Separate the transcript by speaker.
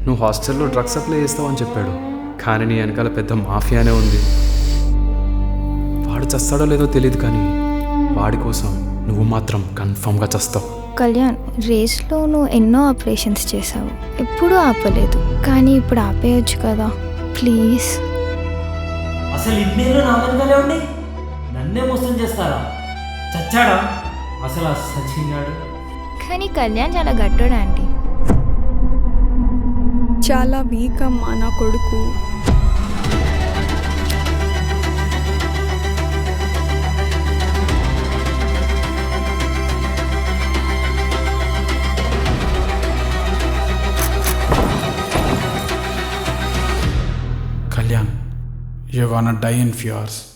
Speaker 1: నువ్వు హాస్టల్లో drugs supply చేస్తావని చెప్పాడు, కానీ నీ వెనకాల పెద్ద మాఫియానే ఉంది. వాడు చస్తాడో లేదో తెలియదు, కానీ వాడి కోసం నువ్వు మాత్రం కన్ఫామ్గా చస్తావు.
Speaker 2: కళ్యాణ్, రేస్లో నువ్వు ఎన్నో ఆపరేషన్స్ చేసావు, ఎప్పుడూ ఆపలేదు, కానీ ఇప్పుడు ఆపేయచ్చు కదా ప్లీజ్.
Speaker 3: అసలు ఇన్నేళ్ళు నా వెనకాలే ఉండి నన్నే మోసం చేస్తారా? చచ్చాడా అసలు ఆ సచిన్ గాడు?
Speaker 2: కానీ కళ్యాణ్ చాలా గట్టోడు ఆంటీ.
Speaker 4: చాలా వీక్ అమ్మా నా కొడుకు.
Speaker 5: Kalyan, you're gonna die in few hours.